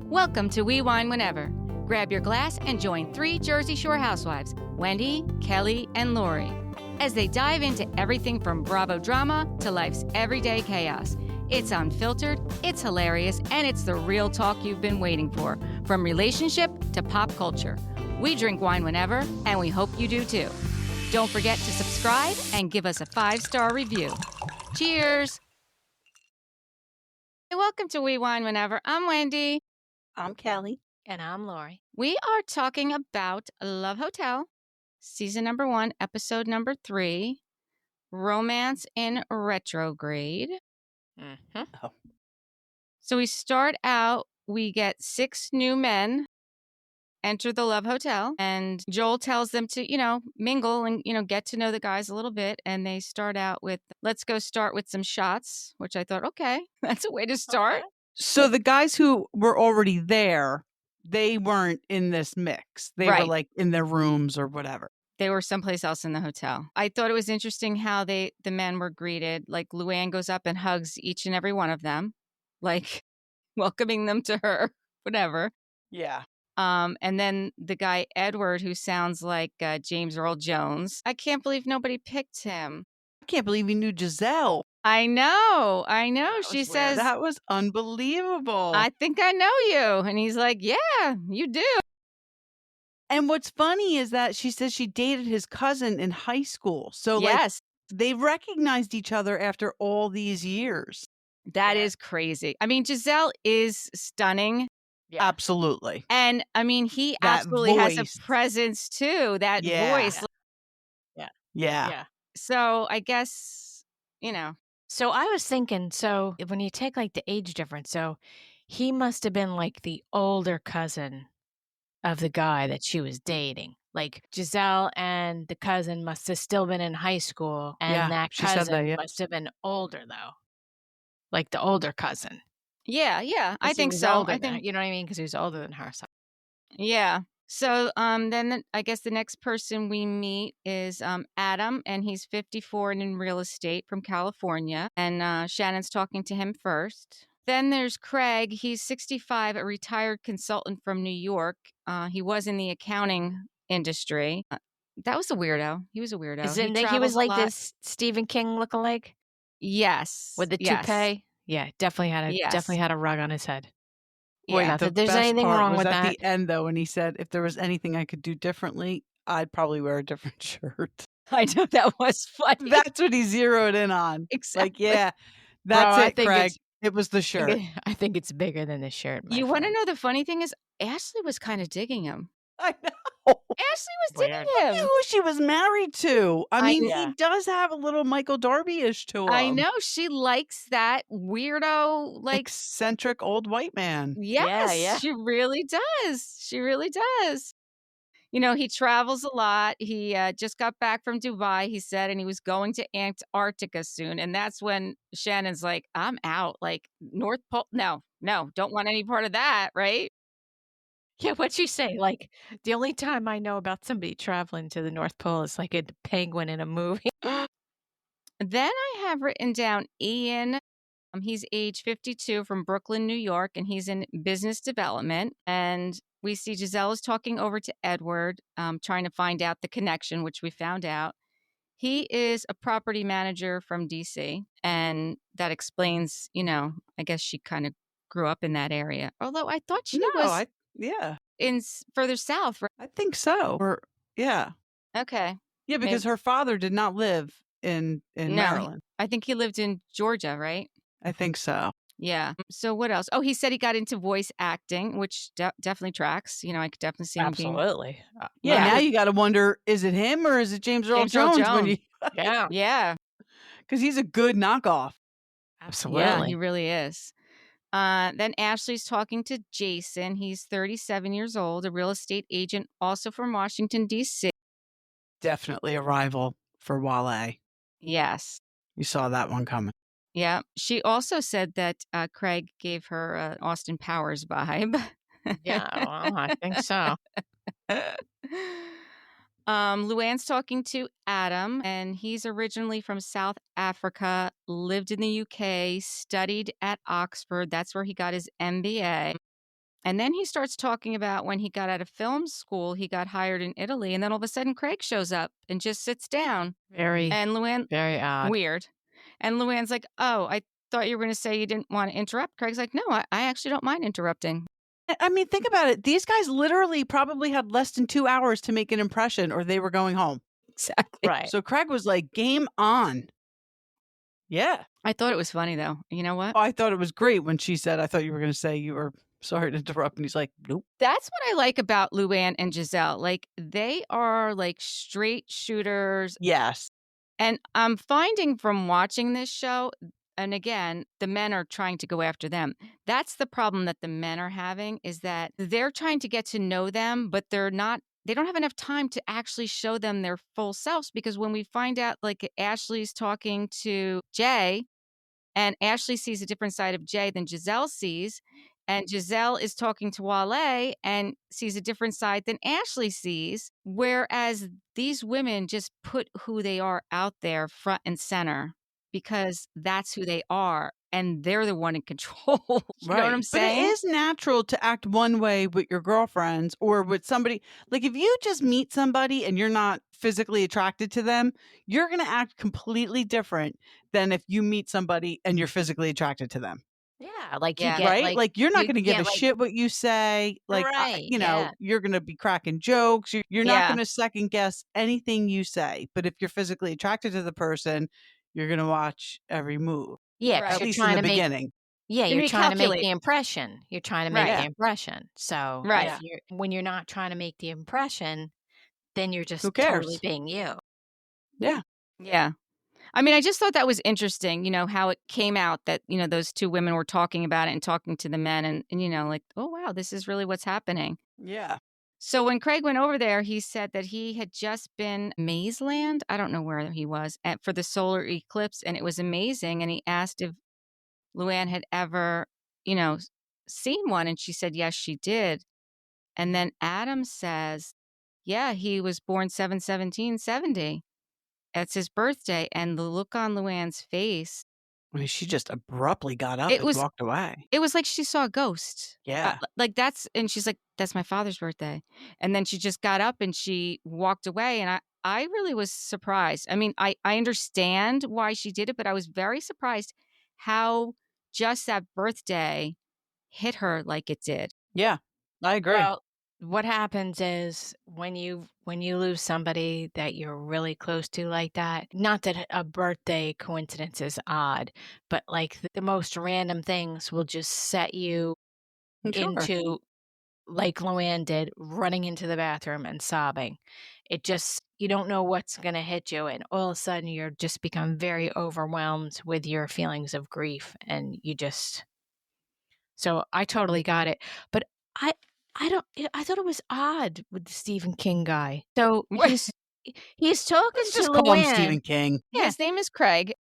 Welcome to We Wine Whenever. Grab your glass and join 3 Jersey Shore housewives, Wendy, Kelly, and Lori, as they dive into everything from Bravo drama to life's everyday chaos. It's unfiltered, it's hilarious, and it's the real talk you've been waiting for, from relationship to pop culture. We drink wine whenever, and we hope you do too. Don't forget to subscribe and give us a 5-star review. Cheers! Hey, welcome to We Wine Whenever. I'm Wendy. I'm Kelly. And I'm Lori. We are talking about Love Hotel, season number 1, episode number 3, Romance in Retrograde. Mm-hmm. Oh. So we start out, we get 6 new men enter the Love Hotel, and Joel tells them to, mingle and, get to know the guys a little bit. And they start out with, let's go start with some shots, which I thought, okay, that's a way to start. Okay. So the guys who were already there, they weren't in this mix. They were Right. like in their rooms or whatever. They were someplace else in the hotel. I thought it was interesting how the men were greeted. Like Luann goes up and hugs each and every one of them, like welcoming them to her, whatever. Yeah. And then the guy Edward, who sounds like James Earl Jones. I can't believe nobody picked him. I can't believe he knew Giselle. I know. That She was weird. says, That was unbelievable. I think I know you. And he's like, yeah, you do. And what's funny is that she says she dated his cousin in high school. So Yes, they recognized each other after all these years. that Yeah. is crazy. I mean, Giselle is stunning. Yeah. Uh, Absolutely. And I mean, he That absolutely has voice. a presence too, that Yeah. voice. Yeah. Yeah. Yeah. So I guess, So I was thinking, so when you take like the age difference, so he must have been like the older cousin of the guy that she was dating. Like Giselle and the cousin must have still been in high school, and Yeah, that she said that, cousin yeah. must have been older though, like the older cousin. yeah, I 'Cause he think was so. older I than her, think, you know what I mean? Because he was older than her. So yeah. So then I guess the next person we meet is Adam, and he's 54 and in real estate from California. And Shannon's talking to him first. Then there's Craig. He's 65, a retired consultant from New York. He was in the accounting industry. That was a weirdo. He was a weirdo. isn't he travels was a like lot. this Stephen King lookalike Yes. with the yes. toupee? Yeah, definitely Yes. had a rug on his head. Wait, Not the that there's best anything part wrong was with at that. the end, though, when he said, if there was anything I could do differently, I'd probably wear a different shirt. I know that was funny. That's what he zeroed in on. Exactly. Like, yeah, that's Bro, I it, think Craig. It was the shirt. I think it's bigger than the shirt. My You want to friend. know the funny thing is, Ashley was kind of digging him. I know. Ashley was Weird. digging I knew him. who she was married to. I I mean, know. he does have a little Michael Darby-ish to him. I know she likes that weirdo. Like, Eccentric old white man. yes, yeah. she really does. She really does. He travels a lot. He just got back from Dubai, he said, and he was going to Antarctica soon. And that's when Shannon's like, I'm out. Like, North Pole. No, don't want any part of that, right? Yeah, what'd you say? Like, the only time I know about somebody traveling to the North Pole is like a penguin in a movie. Then I have written down Ian. He's age 52 from Brooklyn, New York, and he's in business development. And we see Giselle is talking over to Edward, trying to find out the connection, which we found out. He is a property manager from DC, and that explains, I guess she kind of grew up in that area. Although I thought she was yeah, further south. Right? I think so. Or yeah, Okay. yeah, because her father did not live in No, Maryland. I think he lived in Georgia, right? I think so. Yeah. So what else? Oh, he said he got into voice acting, which definitely tracks. I could definitely see him being. Absolutely. Yeah, Yeah. now you got to wonder, is it him or is it James Earl James Earl Jones? Jones. Yeah. Yeah. Because he's a good knockoff. Absolutely. Yeah, he really is. Then Ashley's talking to Jason. He's 37 years old, a real estate agent, also from Washington, D.C. Definitely a rival for Wale. Yes. You saw that one coming. Yeah. She also said that Craig gave her an Austin Powers vibe. Yeah, well, I think so. Luann's talking to Adam, and he's originally from South Africa, lived in the UK, studied at Oxford. That's where he got his MBA. And then he starts talking about when he got out of film school, he got hired in Italy. And then all of a sudden, Craig shows up and just sits down. Very, And Luann, very odd. weird. And Luann's like, oh, I thought you were going to say you didn't want to interrupt. Craig's like, no, I actually don't mind interrupting. I mean, think about it. These guys literally probably had less than 2 hours to make an impression or they were going home. Exactly. Right. So Craig was like, game on. Yeah. I thought it was funny, though. You know what? Oh, I thought it was great when she said, I thought you were going to say you were sorry to interrupt. And he's like, nope. That's what I like about Luann and Giselle. Like, they are like straight shooters. Yes. And I'm finding from watching this show, and again, the men are trying to go after them. That's the problem that the men are having, is that they're trying to get to know them, but they don't have enough time to actually show them their full selves, because when we find out, like, Ashley's talking to Jay, and Ashley sees a different side of Jay than Giselle sees, and Giselle is talking to Wale and sees a different side than Ashley sees, whereas these women just put who they are out there front and center because that's who they are, and they're the one in control. You know what I'm saying? But it is natural to act one way with your girlfriends or with somebody. Like, if you just meet somebody and you're not physically attracted to them, you're going to act completely different than if you meet somebody and you're physically attracted to them. Yeah, like you Yeah. get Right? Like, you're not you going to give get, a like- shit what you say. Like, Right, you know, yeah. you're going to be cracking jokes. You're not Yeah. going to second guess anything you say. But if you're physically attracted to the person, you're going to watch every move. Yeah, 'cause Right. At you're least in trying the to make beginning. Yeah, You you're need to trying to make calculate. the impression. You're trying to make Right. the impression. So Right. if when you're not trying to make the impression, then you're just Who totally cares? being you. Yeah. Yeah. I mean, I just thought that was interesting, how it came out that, those two women were talking about it and talking to the men and like, oh, wow, this is really what's happening. Yeah. So when Craig went over there, he said that he had just been Mazeland. I don't know where he was for the solar eclipse, and it was amazing. And he asked if Luann had ever, seen one, and she said yes, she did. And then Adam says, yeah, he was born 7/17/70. That's his birthday, and the look on Luann's face, I mean, she just abruptly got up it and was walked away. it was like she saw a ghost. Yeah. And she's like, "That's my father's birthday." And then she just got up and she walked away, and I really was surprised. I mean, I understand why she did it, but I was very surprised how just that birthday hit her like it did. Yeah. I agree. Well, what happens is when you lose somebody that you're really close to like that, not that a birthday coincidence is odd, but like the most random things will just set you Sure. into, like Luann did, running into the bathroom and sobbing. It just, you don't know what's going to hit you. And all of a sudden you're just become very overwhelmed with your feelings of grief. And so I totally got it. But I thought it was odd with the Stephen King guy. So he's talking Let's to just call him Stephen Luann. King. Yeah. His name is Craig.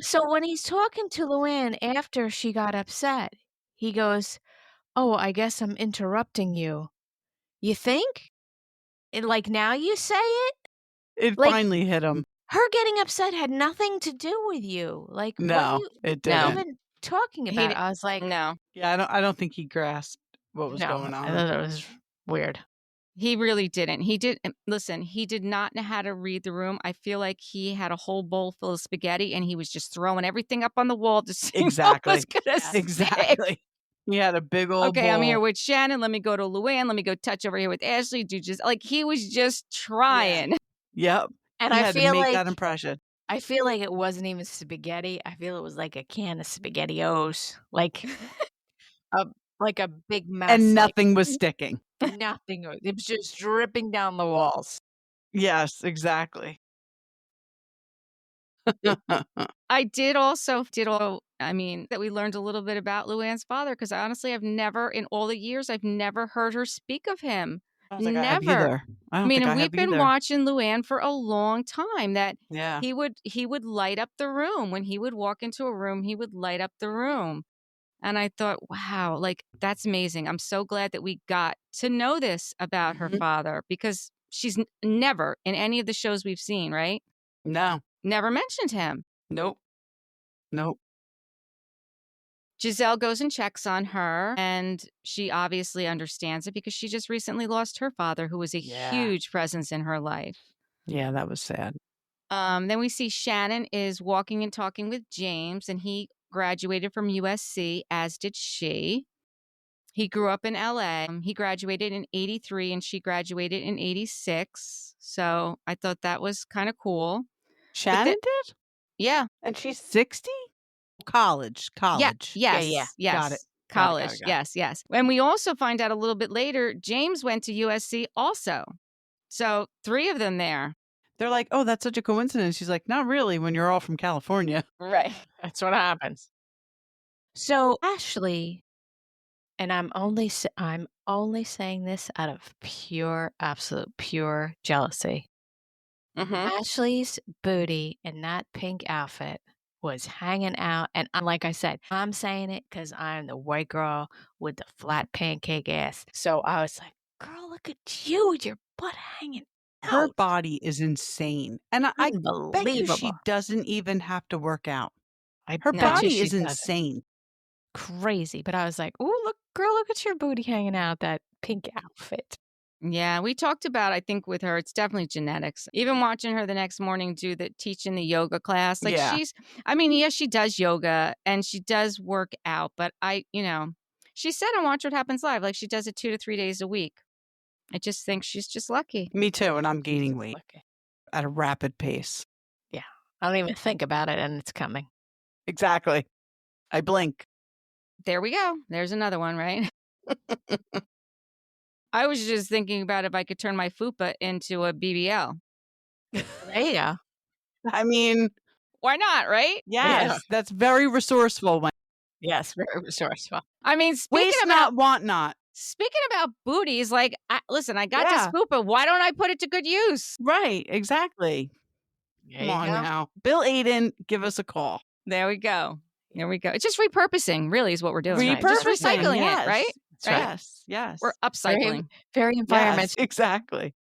So when he's talking to Luann after she got upset, he goes, "Oh, I guess I'm interrupting you. You think? And like now you say it? It Like- finally hit him. Her getting upset had nothing to do with you. Like what No, are you it No. didn't. even talking about?" I was like, No, Yeah, I don't think he grasped what was no, going I on. thought it was weird. he really didn't. He did. Listen, he did not know how to read the room. I feel like he had a whole bowl full of spaghetti and he was just throwing everything up on the wall to see Exactly. what was going to stick. Exactly. He had a big old Okay, I'm here bowl. with Shannon. Let me go to Luann. Let me go touch over here with Ashley. Like he was just trying. Yep. And He I had to feel make like that impression. I feel like it wasn't even spaghetti. I feel it was like a can of SpaghettiOs, like a big mess, And like, nothing was sticking. nothing. It was just dripping down the walls. Yes, exactly. I mean, that we learned a little bit about Luann's father, because I honestly have never, in all the years, I've never heard her speak of him. I don't think I have Never. either. I don't I mean, think and I we've have been either. watching Luann for a long time, that Yeah. he would light up the room. When he would walk into a room, he would light up the room. And I thought, wow, like that's amazing. I'm so glad that we got to know this about her Mhm. father, because she's never in any of the shows we've seen, right? No. Never mentioned him. Nope. Nope. Giselle goes and checks on her, and she obviously understands it because she just recently lost her father, who was a huge presence in her life. Yeah, that was sad. Then we see Shannon is walking and talking with James, and he graduated from USC, as did she. He grew up in LA. He graduated in 83 and she graduated in 86. So I thought that was kind of cool. Shannon did? Yeah. And she's 60? College. Yeah. Yes. Yeah. Yes. Got it. College. Yes. Yes. And we also find out a little bit later, James went to USC also. So 3 of them there. They're like, oh, that's such a coincidence. She's like, not really when you're all from California. Right. That's what happens. So Ashley, and I'm only saying this out of absolute pure jealousy. Mm-hmm. Ashley's booty in that pink outfit was hanging out, and like I said, I'm saying it because I'm the white girl with the flat pancake ass. So I was like, "Girl, look at you with your butt hanging out." Her body is insane, and I bet you she Unbelievable. doesn't even have to work out. I Her bet you body she is doesn't. insane. Crazy. But I was like, "Ooh, look, girl, look at your booty hanging out that pink outfit." Yeah, we talked about, I think with her, it's definitely genetics. Even watching her the next morning teaching the yoga class. Like Yeah. yes, she does yoga and she does work out, but she said on Watch What Happens Live, like she does it 2 to 3 days a week. I just think she's just lucky. Me too, and I'm gaining weight Lucky. at a rapid pace. Yeah. I don't even think about it and it's coming. Exactly. I blink. There we go. There's another one, right? I was just thinking about if I could turn my fupa into a BBL. There you go. I mean, why not, right? Yes, that's very resourceful. Yes, very resourceful. I mean, Waste not, want not. Speaking about booties, like, listen, I got Yeah. this fupa. Why don't I put it to good use? Right, exactly. Come on now. Bill Aiden, give us a call. There we go. There we go. It's just repurposing, really, is what we're doing. Repurposing, Just recycling yes. it, right? That's right. Yes, yes. We're upcycling. Very environmental. Yes, exactly.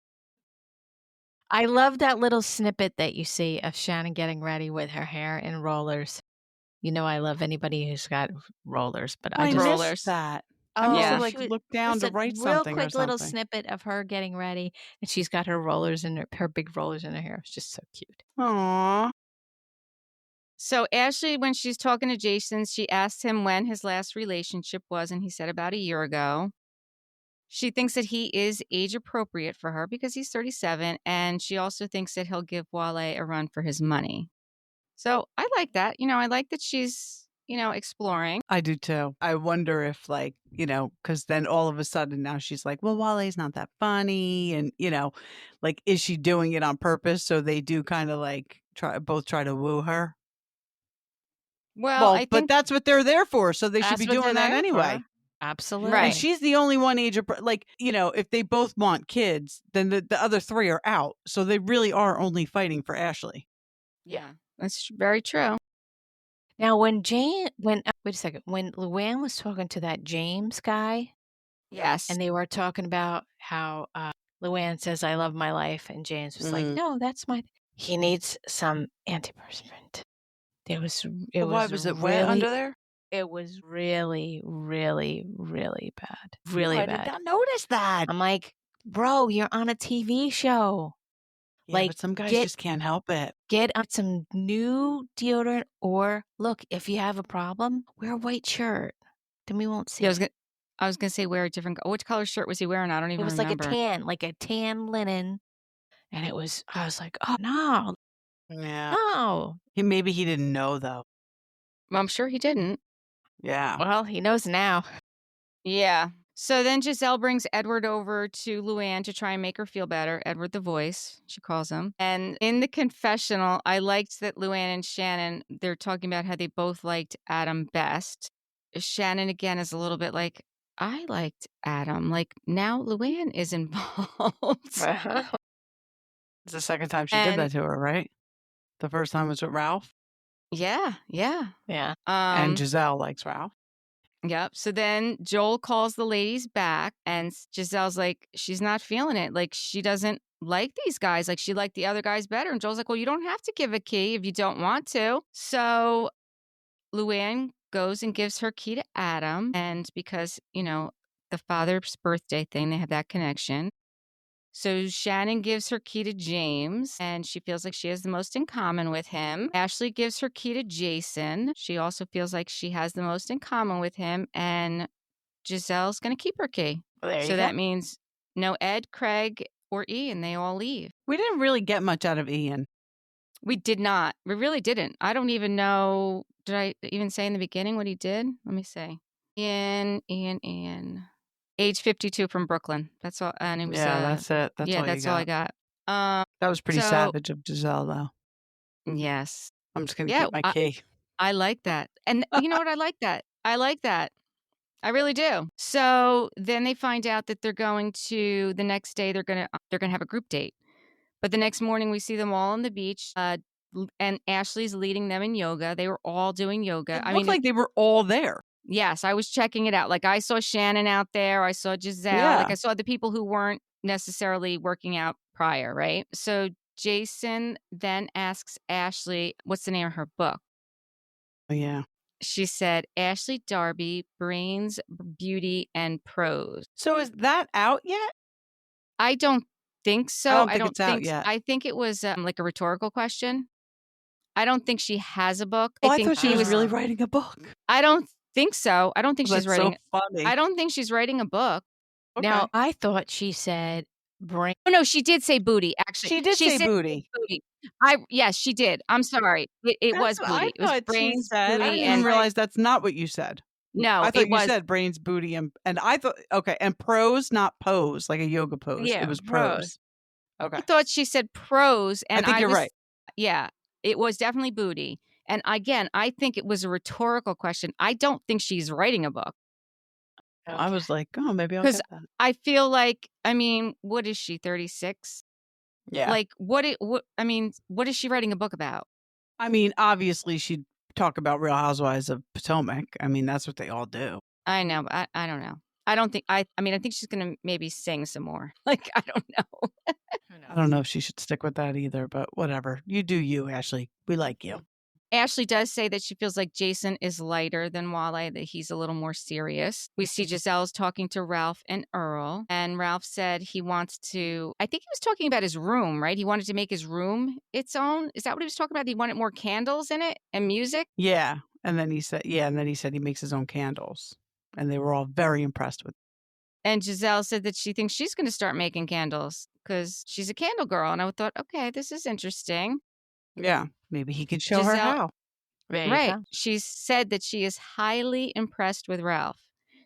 I love that little snippet that you see of Shannon getting ready with her hair in rollers. You know I love anybody who's got rollers, but I just missed that. I Oh, must have she was- looked down just to a write real something or quick little something. snippet of her getting ready, and she's got her rollers in her big rollers in her hair. It's just so cute. Aww. So Ashley, when she's talking to Jason, she asked him when his last relationship was, and he said about a year ago. She thinks that he is age appropriate for her because he's 37, and she also thinks that he'll give Wale a run for his money. So I like that. I like that she's, exploring. I do too. I wonder if because then all of a sudden now she's like, well, Wale's not that funny. And, is she doing it on purpose? So they do kind of try to woo her. Well, I think but that's what they're there for. So they should be That's what doing they're that there anyway. for. Absolutely. Right. And she's the only one age, if they both want kids, then the other 3 are out. So they really are only fighting for Ashley. Yeah, that's very true. Now, when wait a second, when Luann was talking to that James guy, Yes. and they were talking about how Luann says, "I love my life," and James was like, "No, that's my." He needs some antiperspirant. Why was it wet under there? It was really, really, really bad. Really I bad. did not notice that. I'm like, bro, you're on a TV show. Yeah, but some guys just can't help it. Get some new deodorant, or look, if you have a problem, wear a white shirt. Then we won't see. Yeah, I was gonna say wear a different. Which color shirt was he wearing? I don't even remember. It was like a tan linen, and I was like, oh no, Yeah. no. Maybe he didn't know though. Well, I'm sure he didn't. Yeah. Well, he knows now. Yeah. So then Giselle brings Edward over to Luann to try and make her feel better. Edward the voice, she calls him. And in the confessional, I liked that Luann and Shannon, they're talking about how they both liked Adam best. Shannon, again, is a little bit like, I liked Adam. Like, now Luann is involved. It's the second time she did that to her, right? The first time was with Ralph. Yeah. And Giselle likes Ralph. Yep. So then Joel calls the ladies back, and Giselle's like, she's not feeling it. Like, she doesn't like these guys. Like, she liked the other guys better. And Joel's like, well, you don't have to give a key if you don't want to. So Luann goes and gives her key to Adam. And because, the father's birthday thing, they have that connection. So Shannon gives her key to James, and she feels like she has the most in common with him. Ashley gives her key to Jason. She also feels like she has the most in common with him. And Giselle's going to keep her key. Well, there you So go. that means no Ed, Craig, or Ian. They all leave. We didn't really get much out of Ian. We did not. We really didn't. I don't even know. Did I even say in the beginning what he did? Let me see. Ian. Age 52 from Brooklyn. That's all. And it was, that's it. That's all that's you all I got. got. That was pretty savage of Giselle, though. Yes. I'm just going to keep my key. I like that. And you know what? I like that. I like that. I really do. So then they find out that they're going to, the next day, they're going to have a group date. But the next morning, we see them all on the beach, and Ashley's leading them in yoga. They were all doing yoga. It looked like they were all there. Yes, I was checking it out. Like, I saw Shannon out there. I saw Giselle. Yeah. Like, I saw the people who weren't necessarily working out prior, right? So Jason then asks Ashley, what's the name of her book? Oh, yeah. She said, Ashley Darby, Brains, Beauty, and Prose. So is that out yet? I don't think so. I don't think it's out yet. I think it was like a rhetorical question. I don't think she has a book. I thought she was really writing a book. I don't think so. I don't think she's writing. So funny. I don't think she's writing a book. Okay. Now, I thought she said brain. Oh, no, she did say booty, actually. She did say booty. Yes, she did. I'm sorry. It was booty. It was brains, booty, I didn't even realize that's not what you said. No, I thought you said brains, booty, and I thought, okay, and prose, not pose, like a yoga pose. Yeah, it was prose. Okay. I thought she said prose, and I think you're right. Yeah, it was definitely booty. And again, I think it was a rhetorical question. I don't think she's writing a book. Okay. I was like, oh, maybe I'll get that. I feel like, what is she, 36? Yeah. Like, what is she writing a book about? I mean, obviously, she'd talk about Real Housewives of Potomac. I mean, that's what they all do. I know, but I don't know. I don't think, I think she's going to maybe sing some more. Like, I don't know. I don't know if she should stick with that either, but whatever. You do you, Ashley. We like you. Ashley does say that she feels like Jason is lighter than Wale, that he's a little more serious. We see Giselle's talking to Ralph and Earl, and Ralph said he wants to, I think he was talking about his room, right? He wanted to make his room its own. Is that what he was talking about? He wanted more candles in it and music? Yeah. And then he said, he makes his own candles. And they were all very impressed with it. And Giselle said that she thinks she's going to start making candles because she's a candle girl. And I thought, okay, this is interesting. Yeah. Maybe he could show her how. Right. She said that she is highly impressed with Ralph.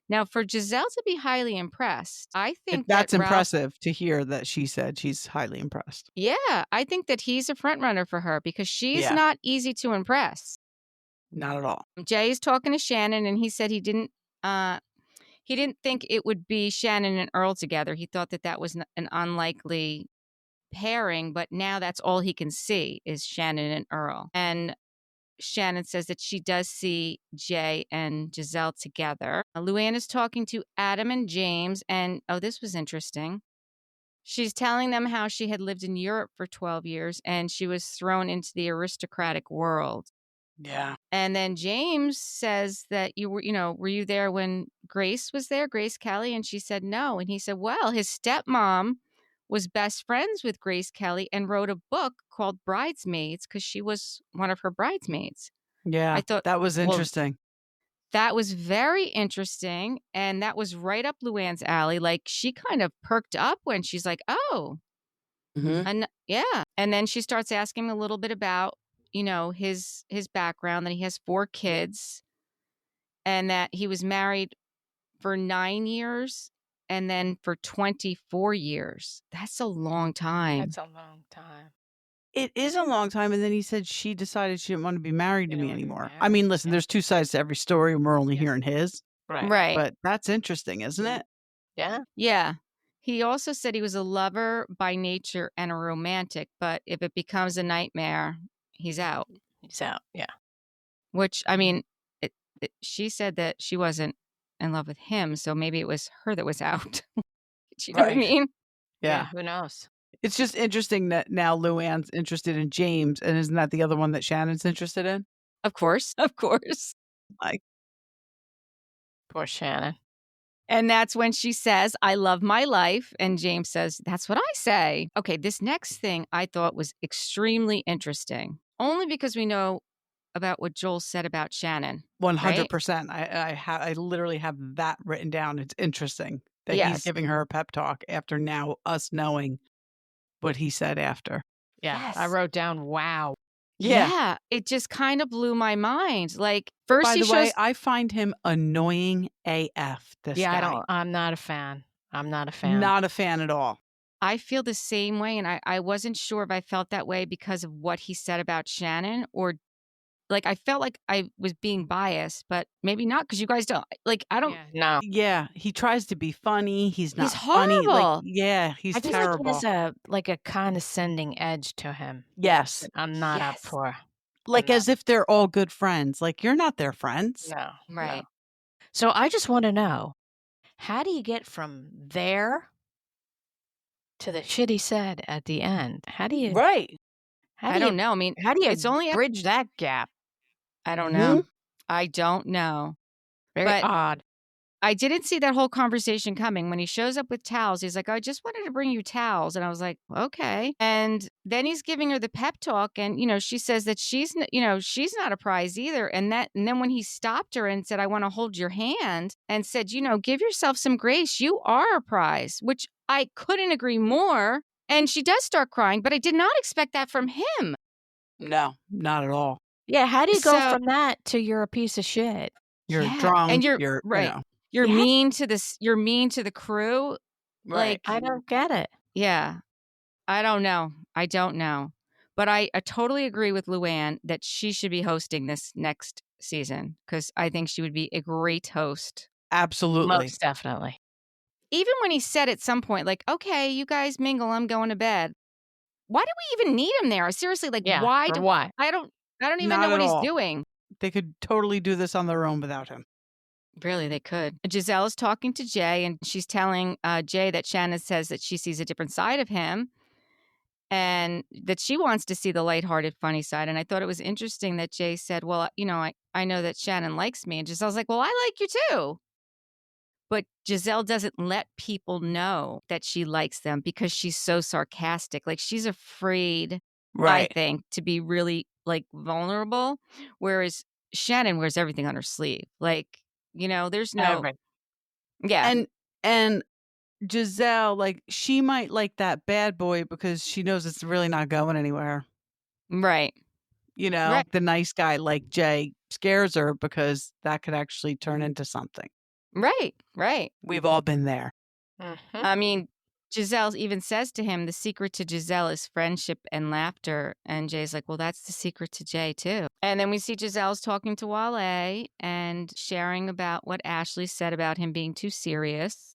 Now, for Giselle to be highly impressed, I think that's that Ralph, impressive to hear that she said she's highly impressed. Yeah, I think that he's a front runner for her because she's not easy to impress. Not at all. Jay is talking to Shannon, and he said he didn't think it would be Shannon and Earl together. He thought that was an unlikely pairing, but now that's all he can see is Shannon and Earl. And Shannon says that she does see Jay and Giselle together. Luann is talking to Adam and James, and this was interesting. She's telling them how she had lived in Europe for 12 years and she was thrown into the aristocratic world. Yeah. And then James says that were you there when Grace was there, Grace Kelly? And she said no. And he said, well, his stepmom was best friends with Grace Kelly and wrote a book called Bridesmaids because she was one of her bridesmaids. Yeah, I thought that was interesting. That was very interesting. And that was right up Luann's alley. Like, she kind of perked up when she's like, oh, and yeah. And then she starts asking a little bit about, his background, that he has 4 kids and that he was married for 9 years. And then for 24 years. That's a long time. That's a long time. It is a long time. And then he said she decided she didn't want to be married to me anymore. I mean, listen, there's 2 sides to every story and we're only hearing his. Right. But that's interesting, isn't it? Yeah. Yeah. He also said he was a lover by nature and a romantic, but if it becomes a nightmare, he's out. He's out. Yeah. Which, I mean, she said that she wasn't in love with him, so maybe it was her that was out. Do you know what I mean? Yeah. Who knows? It's just interesting that now Luann's interested in James, and isn't that the other one that Shannon's interested in? Of course. Of course. Like, Poor Shannon. And that's when she says, I love my life. And James says, that's what I say. Okay, this next thing I thought was extremely interesting, only because we know about what Joel said about Shannon. 100%. I literally have that written down. It's interesting that he's Yes. giving her a pep talk after now us knowing what he said after. Yeah, Yes. I wrote down, wow. Yeah, it just kind of blew my mind. Like, first By he the way, shows. I find him annoying AF, this guy. I'm not a fan. I'm not a fan. Not a fan at all. I feel the same way, and I wasn't sure if I felt that way because of what he said about Shannon, or like I felt like I was being biased, but maybe not, because you guys don't like. I don't. Yeah, no. Yeah, he tries to be funny. He's not He's funny. Like, horrible. yeah, he's I feel terrible. like he has a condescending edge to him. Yes. that I'm not Yes. up for. Like I'm as if they're all good friends. Like, you're not their friends. No. Right. no. So I just want to know, how do you get from there to the shit he said at the end? How do you? Right. I don't know. I mean, How do you it's only. bridge that gap? I don't Mhm. know. I don't know. Very But odd. I didn't see that whole conversation coming. When he shows up with towels, he's like, I just wanted to bring you towels. And I was like, okay. And then he's giving her the pep talk. And, she says that she's not a prize either. And then when he stopped her and said, I want to hold your hand, and said, give yourself some grace. You are a prize, which I couldn't agree more. And she does start crying, but I did not expect that from him. No, not at all. Yeah, how do you go So- from that to you're a piece of shit? You're Yeah, drunk. and you're right. You're Yeah. mean to this. You're mean to the crew. Right. Like, I don't get it. yeah, I don't know. I don't know. But I totally agree with Luann that she should be hosting this next season, because I think she would be a great host. Absolutely. Most definitely. Even when he said at some point, like, okay, you guys mingle, I'm going to bed. Why do we even need him there? Seriously, like, Yeah. why? For what? I don't even Not know at what he's all. doing. They could totally do this on their own without him. Really, they could. Giselle is talking to Jay, and she's telling Jay that Shannon says that she sees a different side of him, and that she wants to see the lighthearted, funny side. And I thought it was interesting that Jay said, well, I know that Shannon likes me. And Giselle's like, well, I like you too. But Giselle doesn't let people know that she likes them because she's so sarcastic. Like, she's afraid, Right. I think, to be really, like, vulnerable. Whereas Shannon wears everything on her sleeve. Like, there's no... Yeah. And Giselle, like, she might like that bad boy because she knows it's really not going anywhere. Right. Right. The nice guy like Jay scares her because that could actually turn into something. Right. We've all been there. Mm-hmm. I mean, Giselle even says to him, the secret to Giselle is friendship and laughter. And Jay's like, well, that's the secret to Jay, too. And then we see Giselle's talking to Wale and sharing about what Ashley said about him being too serious.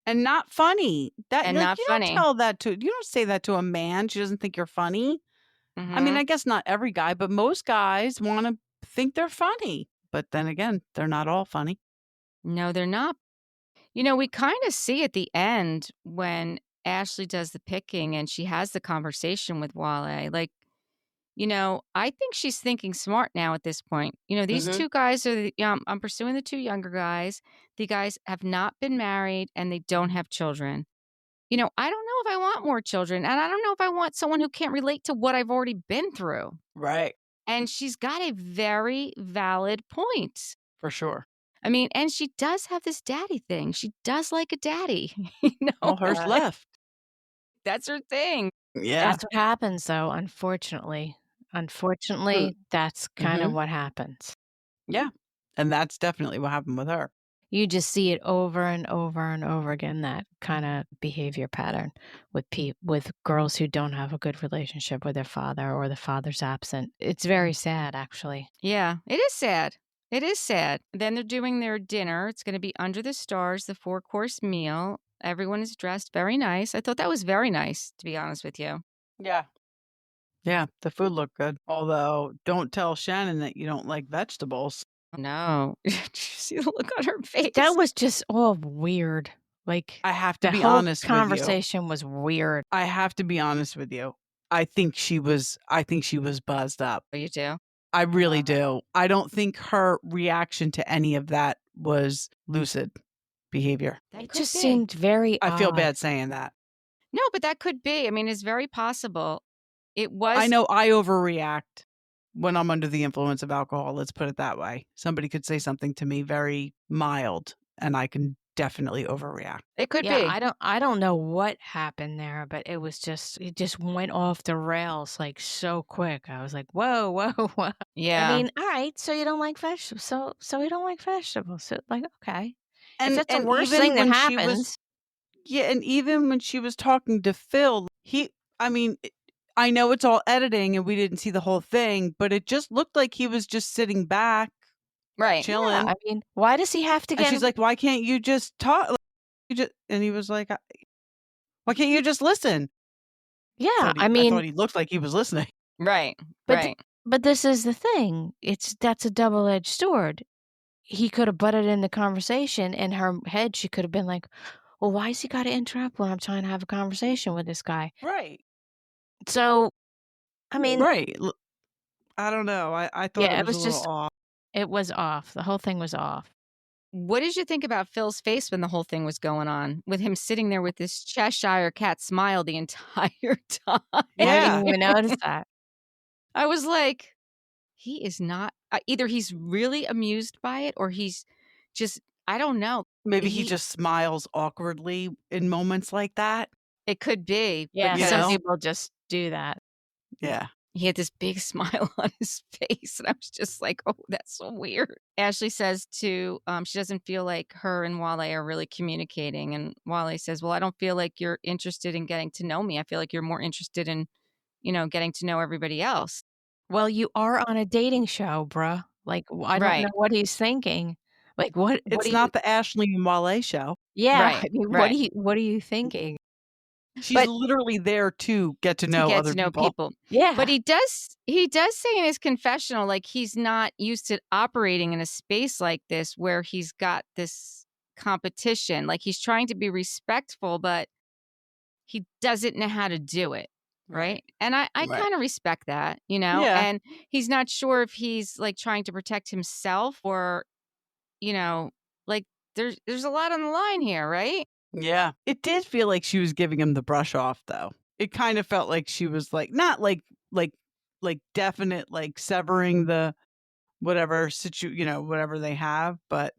And not funny. And not funny. You don't say that to a man. She doesn't think you're funny. I mean, I guess not every guy, but most guys want to think they're funny. But then again, they're not all funny. No, they're not. We kind of see at the end when Ashley does the picking and she has the conversation with Wale. Like, I think she's thinking smart now at this point. These two guys are I'm pursuing the two younger guys. The guys have not been married and they don't have children. I don't know if I want more children, and I don't know if I want someone who can't relate to what I've already been through. Right. And she's got a very valid point. For sure. I mean, and she does have this daddy thing. She does like a daddy. Well, hers left. That's her thing. Yeah. That's what happens, though, unfortunately. Unfortunately, that's kind of what happens. Yeah. And that's definitely what happened with her. You just see it over and over and over again, that kind of behavior pattern with girls who don't have a good relationship with their father, or the father's absent. It's very sad, actually. Yeah, it is sad. It is sad. Then they're doing their dinner. It's going to be under the stars, the 4-course meal. Everyone is dressed very nice. I thought that was very nice, to be honest with you. Yeah. Yeah, the food looked good. Although, don't tell Shannon that you don't like vegetables. No. Did you see the look on her face? That was just all weird. Like, I have to the be whole honest with you. conversation was weird. I have to be honest with you. I think she was buzzed up. Oh, you do? I really do. I don't think her reaction to any of that was lucid behavior. It just seemed very I feel odd. bad saying that. No, but that could be. I mean, it's very possible. It was. I know I overreact when I'm under the influence of alcohol. Let's put it that way. Somebody could say something to me very mild, and I can definitely overreact. It could Yeah, be. I don't know what happened there, but it just went off the rails like so quick. I was like, whoa, whoa, whoa. Yeah. I mean, all right, so you don't like vegetables. So you don't like vegetables. So like, okay. If And that's the worst even thing that when she happens. was and even when she was talking to Phil, I mean, I know it's all editing and we didn't see the whole thing, but it just looked like he was just sitting back, right. chilling. Yeah, I mean, why does he have to And get she's like, "Why can't you just talk?" And he was like, "Why can't you just listen?" Yeah, I thought he looked like he was listening. Right. But right. but this is the thing. That's a double-edged sword. He could have butted in the conversation. In her head, she could have been like, well, why has he got to interrupt when I'm trying to have a conversation with this guy? Right. So, I mean, Right. I don't know. I thought yeah, it it was a was little just, off. it was off. The whole thing was off. What did you think about Phil's face when the whole thing was going on? With him sitting there with this Cheshire cat smile the entire time. I Yeah. didn't even notice that. I was like, he is not. Either he's really amused by it, or he's just. I don't know. Maybe he just smiles awkwardly in moments like that. It could be. Yeah, You some know? people just do that. Yeah. He had this big smile on his face, and I was just like, "Oh, that's so weird." Ashley says to, she doesn't feel like her and Wale are really communicating, and Wale says, "Well, I don't feel like you're interested in getting to know me. I feel like you're more interested in, getting to know everybody else." Well, you are on a dating show, bruh. Like, I don't know what he's thinking. Like, what It's do you? not the Ashley and Wale show. Yeah, Right, I mean, right. what are you thinking? She's But- literally there to get to know Get other to know people. Yeah, But he does say in his confessional, like, he's not used to operating in a space like this where he's got this competition. Like, he's trying to be respectful, but he doesn't know how to do it. Right. And I Right. kind of respect that, Yeah. and he's not sure if he's like trying to protect himself or, like there's a lot on the line here. Right. Yeah. It did feel like she was giving him the brush off though. It kind of felt like she was like not like definite like severing the whatever whatever they have, but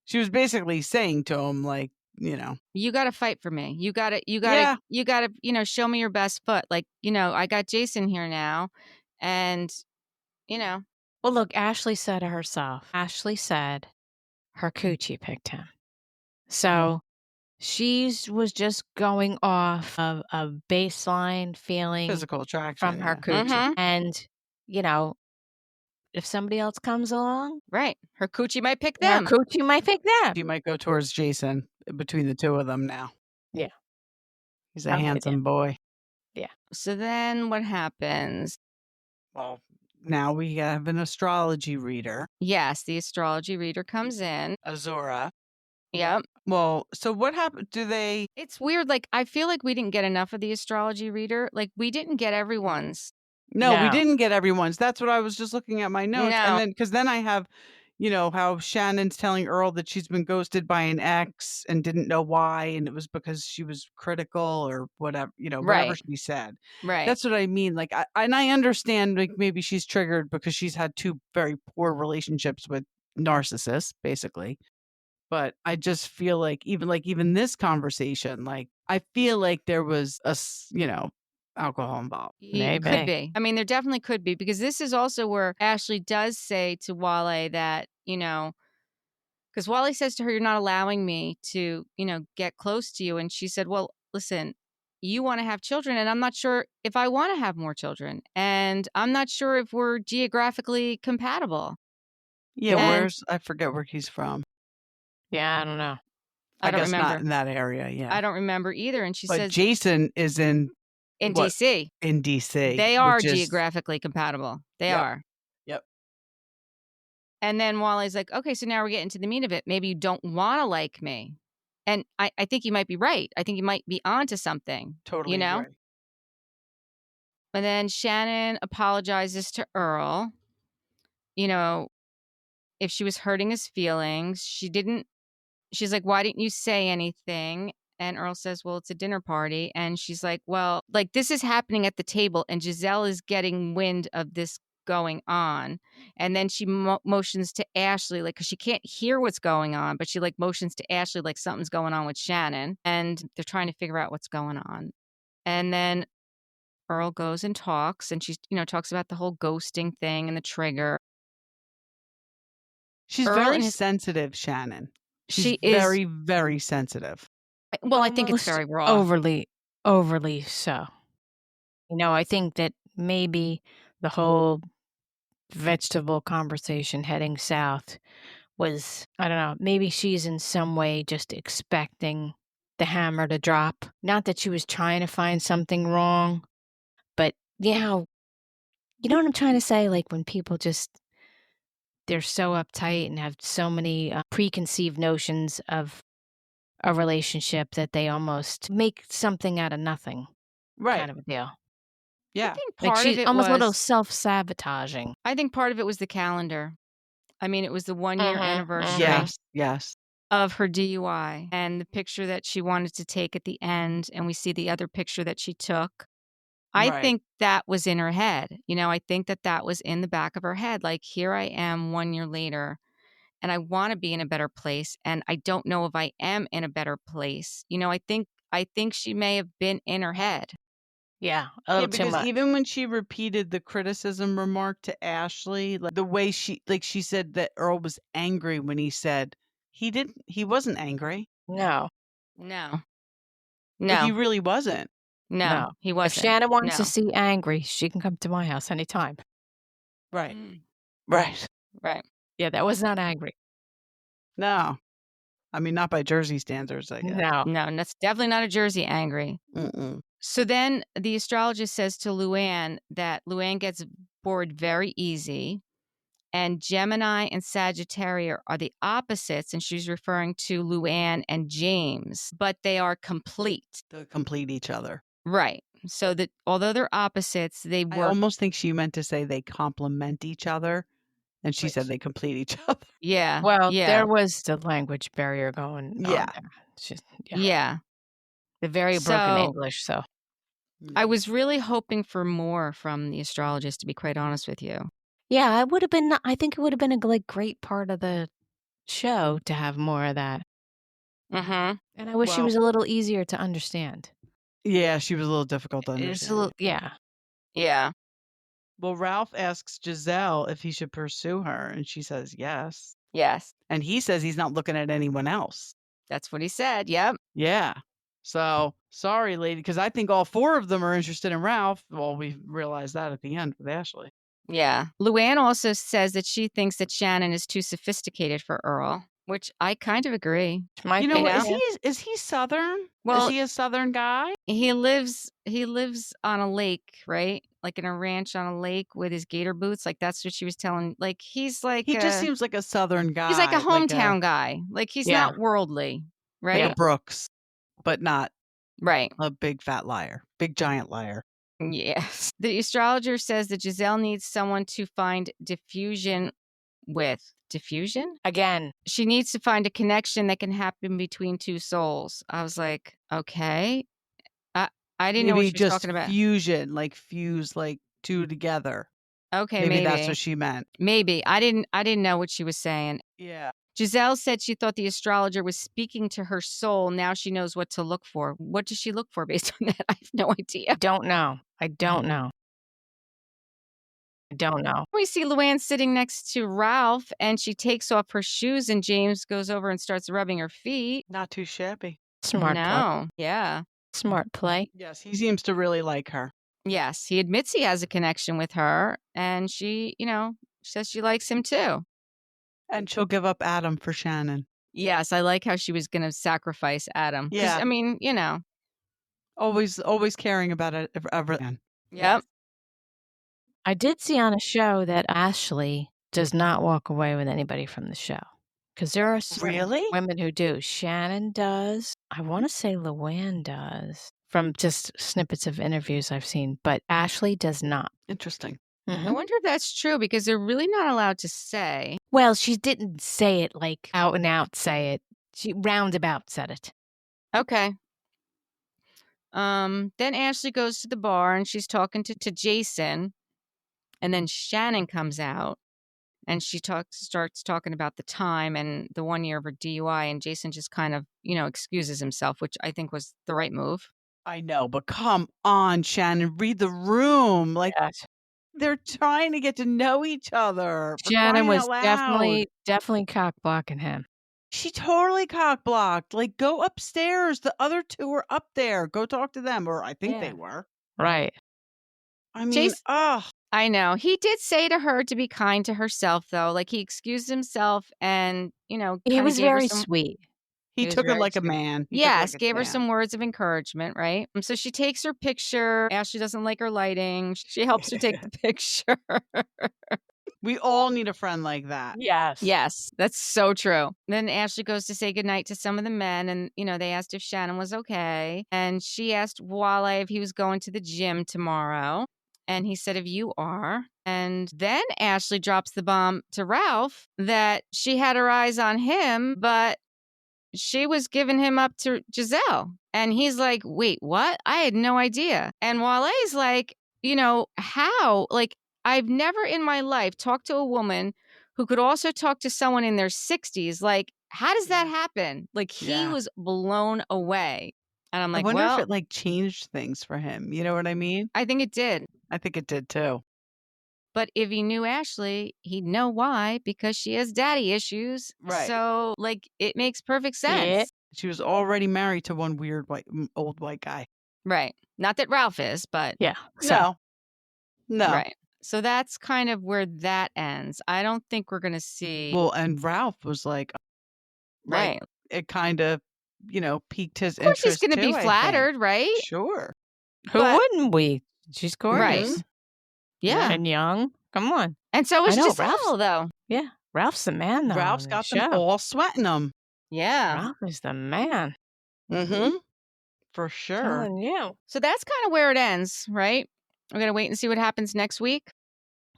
she was basically saying to him like, You got to fight for me. You got to Yeah. show me your best foot. Like, I got Jason here now, and Well, look, Ashley said it herself. Ashley said her coochie picked him. So she was just going off of a baseline feeling Physical attraction from her yeah. coochie. And, if somebody else comes along, right, her coochie might pick her them. coochie might pick them. She might go towards Jason between the two of them now. Yeah. He's a I'm with handsome you. boy. Yeah. So then what happens? Well, now we have an astrology reader, Yes, the astrology reader comes in. Azura. Yep. Well, so what happened? It's weird. Like, I feel like we didn't get enough of the astrology reader. Like, we didn't get everyone's. No, we No. didn't get everyone's. That's what I was just looking at my notes. No. And then, because then I have, how Shannon's telling Earl that she's been ghosted by an ex and didn't know why. And it was because she was critical or whatever, whatever Right. she said. Right. That's what I mean. Like, I understand, like, maybe she's triggered because she's had two very poor relationships with narcissists, basically. But I just feel like even this conversation, like, I feel like there was alcohol involved. Maybe. Could be. I mean, there definitely could be, because this is also where Ashley does say to Wale that, because Wale says to her, "You're not allowing me to, get close to you." And she said, "Well, listen, you want to have children, and I'm not sure if I want to have more children. And I'm not sure if we're geographically compatible." Yeah, I forget where he's from. Yeah, I don't know. I don't guess remember. not in that area, yeah. I don't remember either. And she But says Jason is in DC. In DC. They are geographically compatible. They Yep. are. Yep. And then Wally's like, "Okay, so now we're getting to the meat of it. Maybe you don't want to like me." And I think you might be right. I think you might be onto something. Totally agree. And then Shannon apologizes to Earl. if she was hurting his feelings. She's like, why didn't you say anything? And Earl says, well, it's a dinner party. And she's like, well, like this is happening at the table and Giselle is getting wind of this going on. And then she motions to Ashley, like, cause she can't hear what's going on, but she like motions to Ashley, like something's going on with Shannon and they're trying to figure out what's going on. And then Earl goes and talks and she's, talks about the whole ghosting thing and the trigger. She's Earl very and his sensitive, Shannon. She's she is very, very sensitive. well, I think it's Almost very raw. overly so. I think that maybe the whole vegetable conversation heading south was, I don't know, maybe she's in some way just expecting the hammer to drop. Not that she was trying to find something wrong, but you know what I'm trying to say? Like when people just, they're so uptight and have so many preconceived notions of a relationship that they almost make something out of nothing Right. kind of a deal. I Yeah. think Like part of she's it almost a little was self-sabotaging. I think part of it was the calendar. I mean, it was the 1-year anniversary Yes. of her DUI and the picture that she wanted to take at the end, and we see the other picture that she took. I Right. think that was in her head. I think that was in the back of her head. Like, here I am 1 year later, and I want to be in a better place, and I don't know if I am in a better place. I think she may have been in her head. Yeah, a Yeah, little too because much. even when she repeated the criticism remark to Ashley, like the way she said that Earl was angry when he said he wasn't angry. No, No. Like he No. really wasn't. No, he If wasn't. Shannon wants to No. see angry, she can come to my house anytime. Right. Mm. Right. Right. Yeah, that was not angry. No. I mean, not by Jersey standards, I guess. No. No, and that's definitely not a Jersey angry. Mm-mm. So then the astrologist says to Luann that Luann gets bored very easy, and Gemini and Sagittarius are the opposites, and she's referring to Luann and James, but they are complete. To complete each other. Right. So that although they're opposites, they I work. almost think she meant to say they complement each other, and she said they complete each other. Yeah. Well, yeah. there was the language barrier going Yeah. on there. It's just, Yeah. The very broken So- English, so. I was really hoping for more from the astrologist, to be quite honest with you. Yeah, I think it would have been a great part of the show to have more of that. Mm-hmm. And I wish she Well- was a little easier to understand. Yeah, she was a little difficult to It's understand. a little, yeah. Yeah. Well, Ralph asks Giselle if he should pursue her, and she says yes. Yes. And he says he's not looking at anyone else. That's what he said. Yep. Yeah. So, sorry, lady, because I think all 4 of them are interested in Ralph. Well, we realized that at the end with Ashley. Yeah. Luann also says that she thinks that Shannon is too sophisticated for Earl, which I kind of agree. Might You be, know, what, yeah. is he Southern? Well- is he a Southern guy? He lives on a lake, right? Like in a ranch on a lake with his gator boots. Like that's what she was telling. Like he's like He just seems like a Southern guy. he's like a hometown guy. Like he's Yeah. not worldly, right? like a Brooks, but not Right. a big fat liar, big giant liar. Yes. The astrologer says that Giselle needs someone to find diffusion with. Diffusion? Again, She needs to find a connection that can happen between two souls. I was like, okay. I didn't know what Maybe she was just talking about. fusion, like fuse like 2 together. Okay, Maybe maybe. that's what she meant. Maybe. I didn't know what she was saying. Yeah. Giselle said she thought the astrologer was speaking to her soul. Now she knows what to look for. What does she look for based on that? I have no idea. I don't know. I don't know. We see Luann sitting next to Ralph, and she takes off her shoes, and James goes over and starts rubbing her feet. Not too shabby. Smart play. No. Yeah. Smart play. Yes, he seems to really like her. Yes. He admits he has a connection with her, and she, says she likes him too. And she'll give up Adam for Shannon. Yes. I like how she was going to sacrifice Adam. 'Cause, Yeah. I mean, Always caring about it everything. Yep. I did see on a show that Ashley does not walk away with anybody from the show. Because there are some Really? women who do. Shannon does. I want to say Luann does. From just snippets of interviews I've seen. But Ashley does not. Interesting. I wonder if that's true because they're really not allowed to say. Well, she didn't say it like out and out say it. She roundabout said it. Okay. Then Ashley goes to the bar and she's talking to Jason, and then Shannon comes out and she starts talking about the time and the 1 year of her DUI, and Jason just kind of, excuses himself, which I think was the right move. I know, but come on, Shannon, read the room. Like, Yes. they're trying to get to know each other. For Shannon crying was out loud. definitely cock blocking him. She totally cock blocked. Like, go upstairs. The other two are up there. Go talk to them. Or I think they Yeah. were. Right. I mean, Jason- oh, I know. He did say to her to be kind to herself, though. Like, he excused himself and, He kinda was gave her very some- sweet. he was took her very like a sweet. man. He took her Yes, like a gave her man. some words of encouragement, right? So she takes her picture. Ashley doesn't like her lighting. She helps her take the picture. We all need a friend like that. Yes. Yes, that's so true. Then Ashley goes to say goodnight to some of the men, and, they asked if Shannon was okay. And she asked Wale if he was going to the gym tomorrow. And he said, if you are. And then Ashley drops the bomb to Ralph that she had her eyes on him, but she was giving him up to Giselle. And he's like, wait, what? I had no idea. And Wale's like, how? Like, I've never in my life talked to a woman who could also talk to someone in their 60s. Like, how does that happen? Like, he was blown away. And I'm I like, wonder well, if it like changed things for him. You know what I mean? I think it did. I think it did too. But if he knew Ashley, he'd know why, because she has daddy issues. Right. So, like, it makes perfect sense. Yeah. She was already married to one weird old white guy. Right. Not that Ralph is, but. Yeah. So, No. Right. So that's kind of where that ends. I don't think we're going to see. Well, and Ralph was like, right. It kind of, piqued his Of course, interest. he's going to be too, I think. flattered, right? Sure. who But- wouldn't we? She's gorgeous. Right. Yeah. And young. Come on. And so is I know, Giselle, though. Yeah. Ralph's the man, though. Ralph's on got the them show. all sweating them. Yeah. Ralph is the man. Mm-hmm. For sure. Telling you. So that's kind of where it ends, right? We're going to wait and see what happens next week.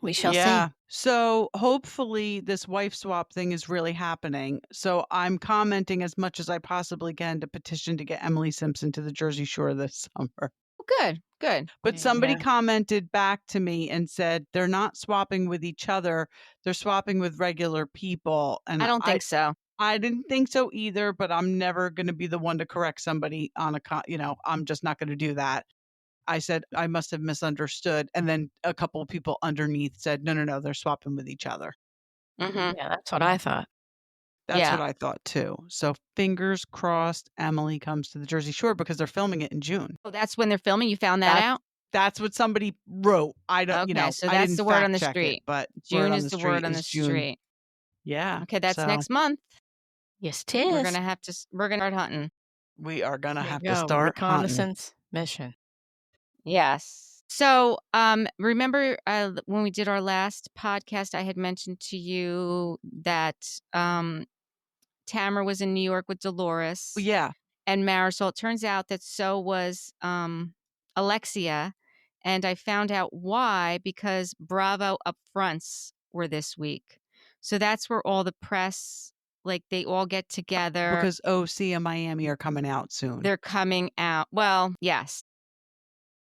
We shall Yeah. see. So hopefully this wife swap thing is really happening. So I'm commenting as much as I possibly can to petition to get Emily Simpson to the Jersey Shore this summer. Good. Good. But somebody Yeah. commented back to me and said they're not swapping with each other. They're swapping with regular people. And I don't think so. I didn't think so either, but I'm never going to be the one to correct somebody on I'm just not going to do that. I said, I must have misunderstood. And then a couple of people underneath said, no, they're swapping with each other. Mm-hmm. Yeah, that's what I thought. That's Yeah. what I thought too. So fingers crossed Emily comes to the Jersey Shore because they're filming it in June. Oh, that's when they're filming? You found that out? That's what somebody wrote. I don't, Okay, so I that's didn't the word on the fact check it, street. but June word on is the word on the is June. street. Yeah. Okay, that's so next month. Yes, it is. We're going to start hunting. We are going to There you have go. to start hunting. Reconnaissance mission. Yes. So, remember when we did our last podcast, I had mentioned to you that Tamara was in New York with Dolores Yeah. and Marisol. It turns out that so was Alexia, and I found out why, because Bravo upfronts were this week. So that's where all the press, like, they all get together. Because OC and Miami are coming out soon. They're coming out. Well, yes,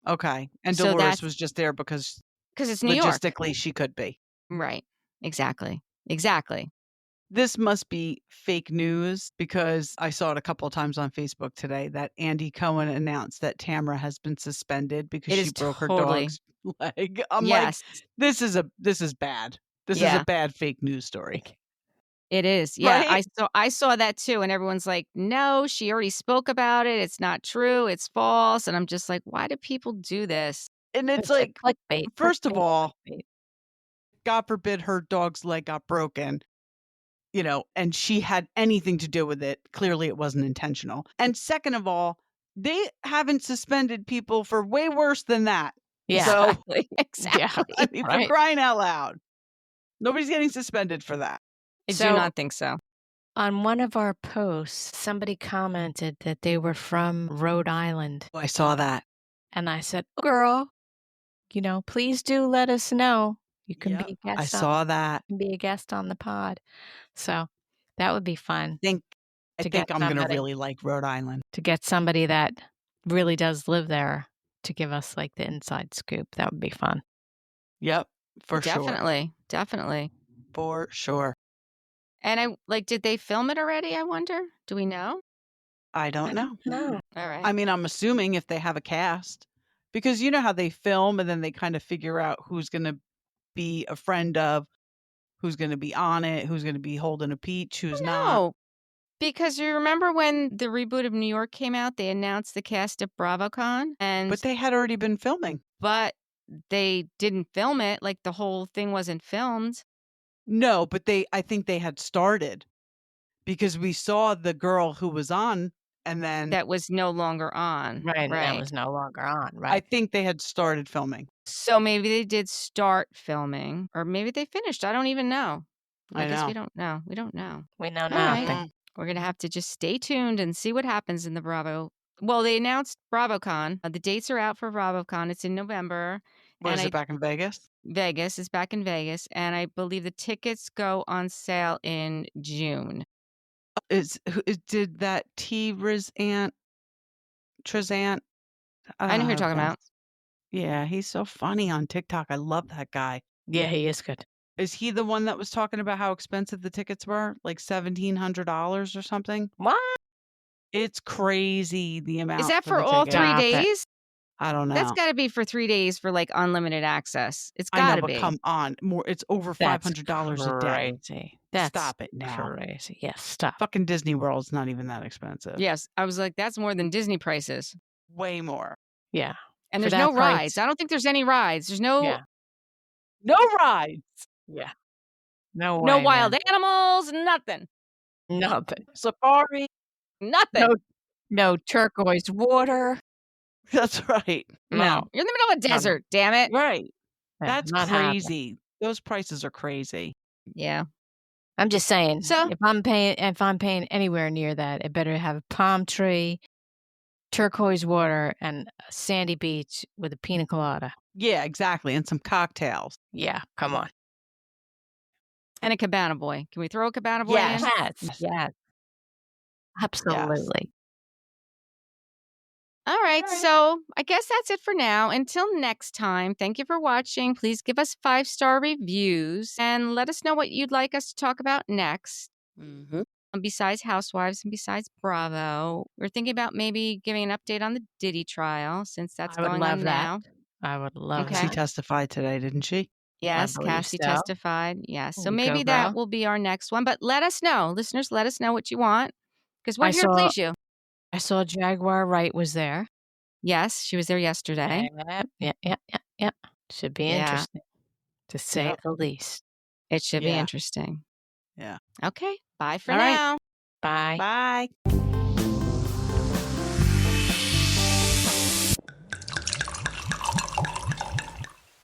Okay. And So Dolores that's- was just there because because it's New York. logistically she could be. Right. Exactly. Exactly. This must be fake news because I saw it a couple of times on Facebook today that Andy Cohen announced that Tamara has been suspended because It she is broke her totally- dog's leg. I'm like, Yes, this is bad. This is Yeah. a bad fake news story. it is. Yeah, Right? I saw that too, and everyone's like, "No, she already spoke about it. It's not true. It's false." And I'm just like, "Why do people do this?" And it's like, clickbait. first of clickbait, all, clickbait. God forbid her dog's leg got broken, and she had anything to do with it. Clearly it wasn't intentional. And second of all, they haven't suspended people for way worse than that. Yeah. So, Exactly. Exactly. I mean, Right. for crying out loud, nobody's getting suspended for that. I do So- not think so. On one of our posts, somebody commented that they were from Rhode Island. Oh, I saw that. And I said, girl, please do let us know. You can Yep, be a I guest saw that. be a guest on the pod. So that would be fun I to think get I'm gonna somebody really like Rhode Island. that really does live there to give us like the inside scoop. That would be fun. Yep, for sure. Definitely. For sure. And did they film it already, I wonder? Do we know? I don't know. No. All right. I mean, I'm assuming if they have a cast, because you know how they film and then they kind of figure out who's gonna be a friend of, who's gonna be on it, who's gonna be holding a peach, who's not. No, because you remember when the reboot of New York came out, they announced the cast at BravoCon, But they had already been filming. but they didn't film it. Like the whole thing wasn't filmed. No, but I think they had started because we saw the girl who was on and then That was no longer on. Right. And that was no longer on. I Right. think they had started filming. So maybe they did start filming, or maybe they finished. I don't even know. I guess know. we don't know. We don't know. We know All right. nothing. We're going to have to just stay tuned and see what happens in the Bravo. Well, they announced BravoCon. The dates are out for BravoCon. It's in November. Was it back in Vegas? Vegas is back in Vegas. And I believe the tickets go on sale in June. Did that Trezant? I know who you're talking about. Yeah, he's so funny on TikTok. I love that guy. Yeah, he is good. Is he the one that was talking about how expensive the tickets were? Like $1,700 or something? What? It's crazy the amount. Is that for for the all ticket. 3 Stop it. days? I don't know. That's got to be for 3 days for unlimited access. It's I got know, to but be. come on, it's over That's $500 a day. crazy. That's Stop it now. crazy. Yes, stop. Fucking Disney World's not even that expensive. Yes. I was like, that's more than Disney prices. Way more. Yeah. And For there's no that price. rides. I don't think there's any rides. There's no Yeah. No rides. Yeah. No way. no wild man. animals, nothing. Nothing. Safari. Nothing. No turquoise water. That's right. No. You're in the middle of a desert, damn it. Right. Yeah, That's not happening. crazy. Those prices are crazy. Yeah. I'm just saying. So- if I'm paying anywhere near that, it better have a palm tree, turquoise water, and a sandy beach with a pina colada. Yeah, exactly. And some cocktails. Yeah, come on. And a cabana boy. Can we throw a cabana boy Yes. in? Yes. Absolutely. All right. So I guess that's it for now. Until next time, thank you for watching. Please give us 5-star reviews and let us know what you'd like us to talk about next. Mm-hmm. Besides Housewives and besides Bravo, we're thinking about maybe giving an update on the Diddy trial since that's I would going love on that. now. I would love Okay. She that. testified today, didn't she? Yes, believe Cassie so. testified. Yes. So You go, maybe that girl. will be our next one. But let us know. Listeners, let us know what you want because we're I here to saw- please you. I saw Jaguar Wright was there. Yes, she was there yesterday. Yeah. Should be Yeah. interesting, to say Yep. the least. It should be Yeah. interesting. Yeah. Okay. Bye for All right. now. Bye. Bye.